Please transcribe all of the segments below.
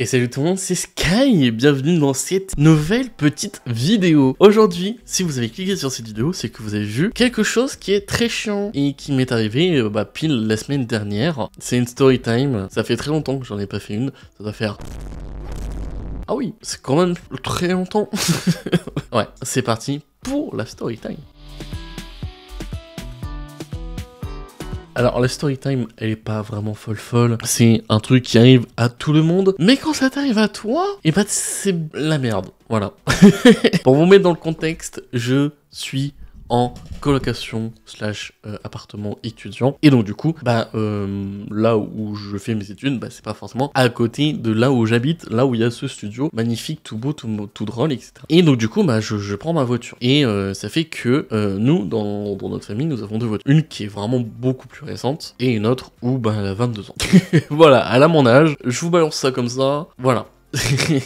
Et salut tout le monde, c'est Sky et bienvenue dans cette nouvelle petite vidéo. Aujourd'hui, si vous avez cliqué sur cette vidéo, c'est que vous avez vu quelque chose qui est très chiant et qui m'est arrivé pile la semaine dernière. C'est une story time, ça fait très longtemps que j'en ai pas fait une, ça doit faire... Ah oui, c'est quand même très longtemps. Ouais, c'est parti pour la story time. Alors la story time, elle est pas vraiment folle, c'est un truc qui arrive à tout le monde, mais quand ça t'arrive à toi, et bah c'est la merde, voilà. Pour vous mettre dans le contexte, je suis en colocation / appartement étudiant, et donc du coup, là où je fais mes études, c'est pas forcément à côté de là où j'habite, là où il y a ce studio magnifique, tout beau, tout drôle, etc. Et donc du coup, je prends ma voiture, et ça fait que nous, dans notre famille, nous avons deux voitures. Une qui est vraiment beaucoup plus récente, et une autre où elle a 22 ans. Voilà, elle a mon âge, je vous balance ça comme ça, voilà.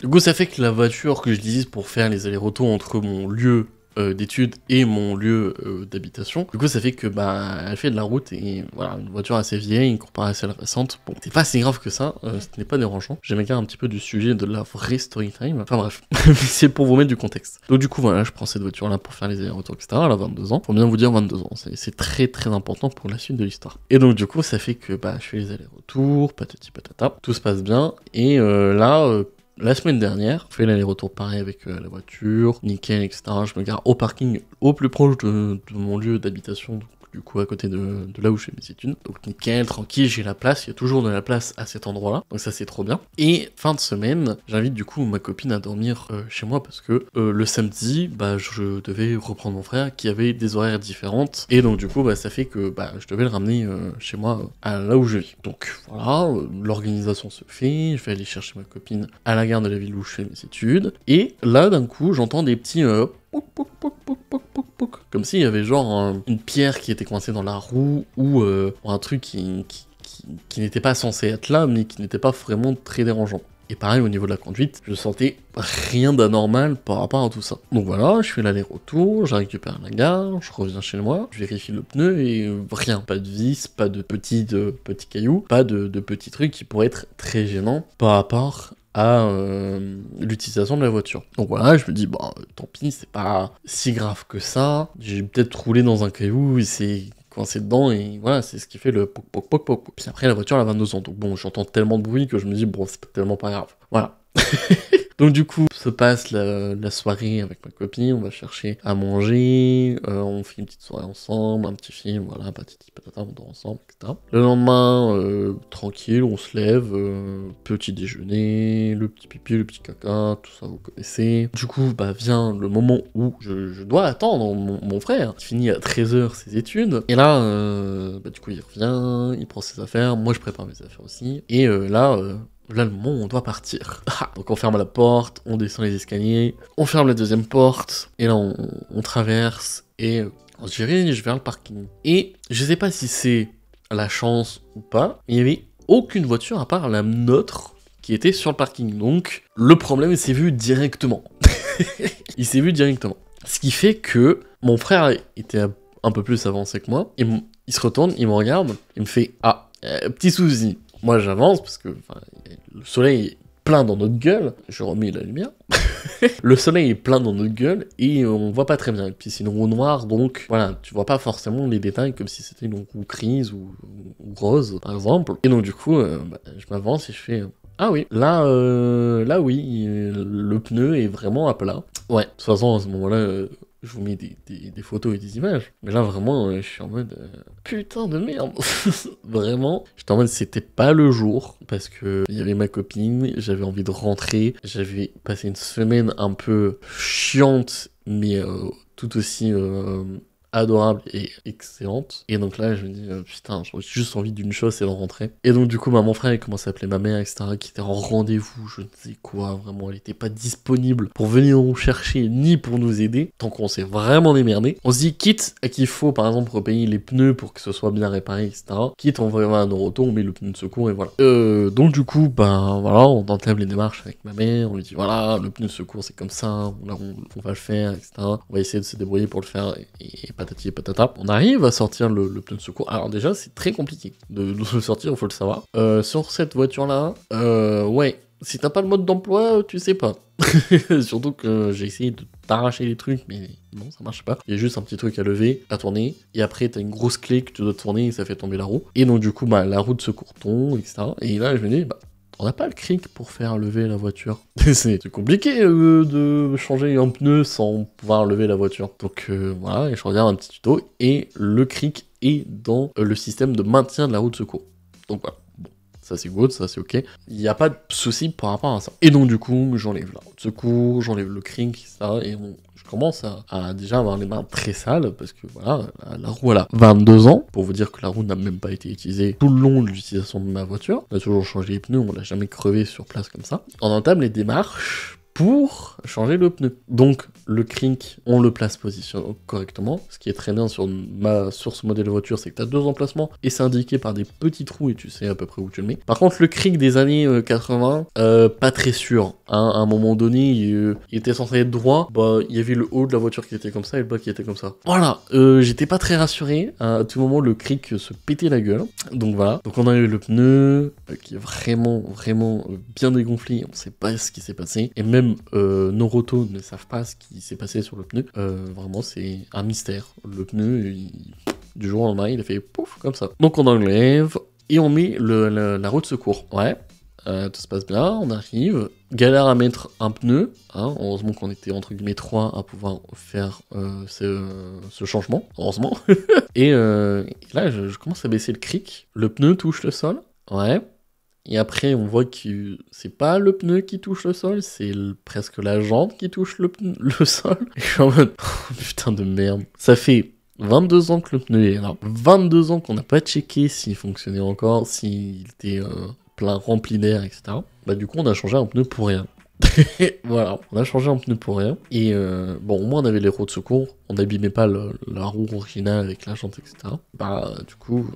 Du coup, ça fait que la voiture que je utilise pour faire les allers-retours entre mon lieu d'études et mon lieu d'habitation. Du coup, ça fait que elle fait de la route et voilà, une voiture assez vieille, une comparée à celle récente. Bon, c'est pas si grave que ça, ce n'est pas dérangeant. Je m'égare un petit peu du sujet de la vraie story time. Enfin bref, c'est pour vous mettre du contexte. Donc du coup, voilà, je prends cette voiture là pour faire les allers-retours, etc. Elle a 22 ans. Faut bien vous dire 22 ans, c'est très très important pour la suite de l'histoire. Et donc du coup, ça fait que je fais les allers-retours, patati patata, tout se passe bien. Et la semaine dernière, je fais l'aller-retour pareil avec la voiture, nickel, etc. Je me gare au parking au plus proche de mon lieu d'habitation, du coup à côté de là où je fais mes études. Donc nickel, tranquille, j'ai la place, il y a toujours de la place à cet endroit-là, donc ça c'est trop bien. Et fin de semaine, j'invite du coup ma copine à dormir chez moi parce que le samedi, je devais reprendre mon frère qui avait des horaires différentes, et donc du coup ça fait que je devais le ramener chez moi à là où je vis. Donc voilà, l'organisation se fait, je vais aller chercher ma copine à la gare de la ville où je fais mes études, et là d'un coup j'entends des petits pouc, pouc, pouc, pouc, pouc, pouc, pouc. Comme s'il y avait genre une pierre qui était coincée dans la roue ou un truc qui n'était pas censé être là, mais qui n'était pas vraiment très dérangeant. Et pareil, au niveau de la conduite, je sentais rien d'anormal par rapport à tout ça. Donc voilà, je fais l'aller-retour, je récupère la gare, je reviens chez moi, je vérifie le pneu et rien. Pas de vis, pas de petits cailloux, pas de petits trucs qui pourraient être très gênants par rapport à l'utilisation de la voiture. Donc voilà, je me dis, tant pis, c'est pas si grave que ça. J'ai peut-être roulé dans un caillou, il s'est coincé dedans, et voilà, c'est ce qui fait le poc poc poc poc. Puis après, la voiture, elle a 22 ans, donc bon, j'entends tellement de bruit que je me dis, c'est tellement pas grave. Voilà. Donc du coup, se passe la soirée avec ma copine, on va chercher à manger, on fait une petite soirée ensemble, un petit film, voilà, patati patata, on dort ensemble, etc. Le lendemain, tranquille, on se lève, petit déjeuner, le petit pipi, le petit caca, tout ça vous connaissez. Du coup, vient le moment où je dois attendre mon frère, qui finit à 13h ses études, et là, du coup il revient, il prend ses affaires, moi je prépare mes affaires aussi, et là, le moment où on doit partir. Donc on ferme la porte, on descend les escaliers, on ferme la deuxième porte, et là on traverse, et on se dirige vers le parking. Et je sais pas si c'est la chance ou pas, mais il y avait aucune voiture à part la nôtre qui était sur le parking. Donc le problème il s'est vu directement. Il s'est vu directement. Ce qui fait que mon frère était un peu plus avancé que moi, et il se retourne, il me regarde, il me fait « Ah, petit souci ». Moi j'avance parce que le soleil est plein dans notre gueule, je remets la lumière. Le soleil est plein dans notre gueule et on voit pas très bien. Et puis c'est une roue noire, donc voilà, tu vois pas forcément les détails comme si c'était une roue grise ou rose par exemple. Et donc du coup, je m'avance et je fais ah oui, là oui, le pneu est vraiment à plat. Ouais, de toute façon à ce moment-là, je vous mets des photos et des images. Mais là, vraiment, je suis en mode... putain de merde. Vraiment. J'étais en mode, c'était pas le jour. Parce que il y avait ma copine, j'avais envie de rentrer. J'avais passé une semaine un peu chiante, mais tout aussi adorable et excellente. Et donc là, je me dis, putain, j'ai juste envie d'une chose, c'est de rentrer. Et donc du coup, mon frère, il commence à appeler ma mère, etc., qui était en rendez-vous, je ne sais quoi, vraiment, elle était pas disponible pour venir nous chercher, ni pour nous aider, tant qu'on s'est vraiment démerdé. On se dit, quitte à qu'il faut, par exemple, repayer les pneus pour que ce soit bien réparé, etc., quitte, on va un euro, on met le pneu de secours, et voilà. Donc du coup, voilà, on entame les démarches avec ma mère, on lui dit, voilà, le pneu de secours, c'est comme ça, là, on va le faire, etc., on va essayer de se débrouiller pour le faire, et patati et patata. On arrive à sortir le pneu de secours. Alors déjà, c'est très compliqué de le sortir, il faut le savoir. Sur cette voiture-là, ouais, Si t'as pas le mode d'emploi, tu sais pas. Surtout que j'ai essayé de t'arracher les trucs, mais non, ça marche pas. Il y a juste un petit truc à lever, à tourner, et après t'as une grosse clé que tu dois tourner et ça fait tomber la roue. Et donc du coup, bah la roue de secours tombe, etc. Et là, je me dis, bah on n'a pas le cric pour faire lever la voiture. C'est compliqué de changer un pneu sans pouvoir lever la voiture. Donc voilà, et je regarde un petit tuto, et le cric est dans le système de maintien de la roue de secours. Donc voilà. Ça c'est good, ça c'est ok. Il n'y a pas de souci par rapport à ça. Et donc du coup, j'enlève la roue de secours, j'enlève le cric, ça, et bon, je commence à déjà avoir les mains très sales, parce que voilà, la roue elle a 22 ans, pour vous dire que la roue n'a même pas été utilisée tout le long de l'utilisation de ma voiture. On a toujours changé les pneus, on l'a jamais crevé sur place comme ça. On entame les démarches pour changer le pneu. Donc le cric, on le place position correctement. Ce qui est très bien sur ce modèle de voiture, c'est que tu as 2 emplacements et c'est indiqué par des petits trous et tu sais à peu près où tu le mets. Par contre, le cric des années 80, pas très sûr. Hein. À un moment donné, il était censé être droit. Bah, il y avait le haut de la voiture qui était comme ça et le bas qui était comme ça. Voilà, j'étais pas très rassuré. À tout moment, le cric se pétait la gueule. Donc voilà. Donc on a eu le pneu qui est vraiment bien dégonflé. On sait pas ce qui s'est passé. Et même nos rotos ne savent pas ce qui s'est passé sur le pneu. Vraiment, c'est un mystère. Le pneu, du jour au lendemain, il a fait pouf, comme ça. Donc on enlève et on met la roue de secours. Ouais, tout se passe bien, on arrive. Galère à mettre un pneu. Hein. Heureusement qu'on était entre guillemets 3 à pouvoir faire ce changement. Heureusement. et là, je commence à baisser le cric. Le pneu touche le sol. Ouais. Et après, on voit que c'est pas le pneu qui touche le sol, c'est presque la jante qui touche le sol. Et je suis en mode, oh, putain de merde. Ça fait 22 ans que le pneu est là. 22 ans qu'on n'a pas checké s'il fonctionnait encore, s'il était plein rempli d'air, etc. Bah du coup, on a changé un pneu pour rien. Voilà, on a changé un pneu pour rien. Et bon, au moins on avait les roues de secours, on n'abîmait pas la roue originale avec la jante, etc. Bah du coup,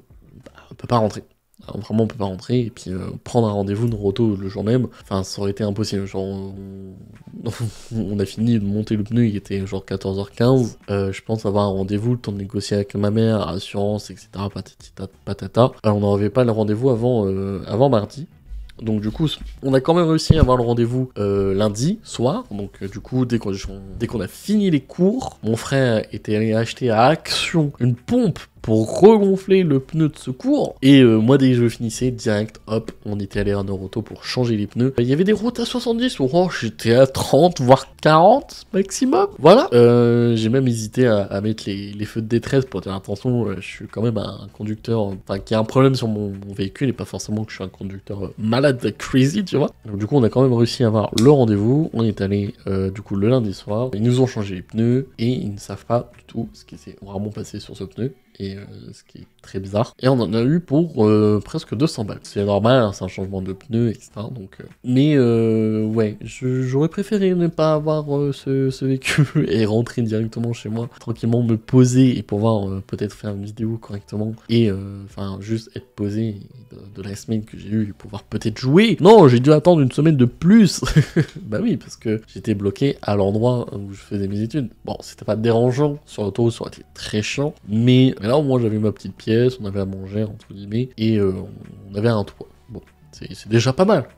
on peut pas rentrer. Alors, vraiment on peut pas rentrer et puis prendre un rendez-vous de roto le jour même, enfin ça aurait été impossible, genre on a fini de monter le pneu, il était genre 14h15, je pense avoir un rendez-vous, le temps de négocier avec ma mère, assurance, etc. patata. Alors on n'avait pas le rendez-vous avant mardi. Donc du coup, on a quand même réussi à avoir le rendez-vous lundi soir. Donc du coup, dès qu'on a fini les cours, mon frère était allé acheter à Action une pompe pour regonfler le pneu de secours. Et moi, dès que je finissais, direct, hop, on était allé à Noroto pour changer les pneus. Il y avait des routes à 70, oh, j'étais à 30, voire 40 maximum. Voilà. J'ai même hésité à mettre les feux de détresse pour dire attention, je suis quand même un conducteur, enfin, qui a un problème sur mon véhicule et pas forcément que je suis un conducteur malade, crazy, tu vois. Donc du coup, on a quand même réussi à avoir le rendez-vous. On est allé, du coup, le lundi soir. Ils nous ont changé les pneus et ils ne savent pas du tout ce qui s'est vraiment passé sur ce pneu. Et ce qui est très bizarre. Et on en a eu pour presque 200 balles. C'est normal, hein, c'est un changement de pneus, etc. Donc, mais ouais, j'aurais préféré ne pas avoir ce véhicule et rentrer directement chez moi, tranquillement me poser et pouvoir peut-être faire une vidéo correctement. Et enfin, juste être posé de la semaine que j'ai eu et pouvoir peut-être jouer. Non, j'ai dû attendre une semaine de plus. Bah oui, parce que j'étais bloqué à l'endroit où je faisais mes études. Bon, c'était pas dérangeant sur l'autoroute, ça aurait été très chiant, mais là au moins j'avais ma petite pièce, on avait à manger entre guillemets et on avait un toit. Bon, c'est déjà pas mal,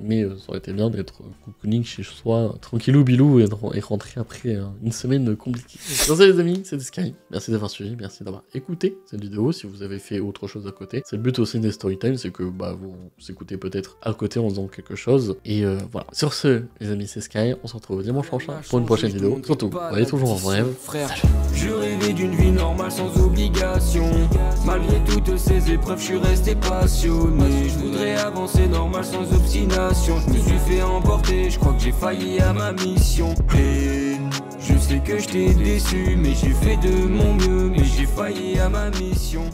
mais ça aurait été bien d'être cocooning chez soi, tranquillou bilou et rentrer après une semaine compliquée. Donc les amis, c'était Sky, merci d'avoir suivi, merci d'avoir écouté cette vidéo. Si vous avez fait autre chose à côté, c'est le but aussi des storytime, c'est que bah, vous écoutez peut-être à côté en faisant quelque chose. Et voilà, sur ce les amis, c'est Sky, on se retrouve dimanche prochain pour une prochaine vidéo. Surtout, voyez toujours en rêve. Je rêvais d'une vie normale sans obligation. Malgré toutes ces épreuves, je suis resté passionné. Je voudrais avancer normal sans obstination. Je me suis fait emporter, je crois que j'ai failli à ma mission. Et je sais que je t'ai déçu, mais j'ai fait de mon mieux. Mais j'ai failli à ma mission.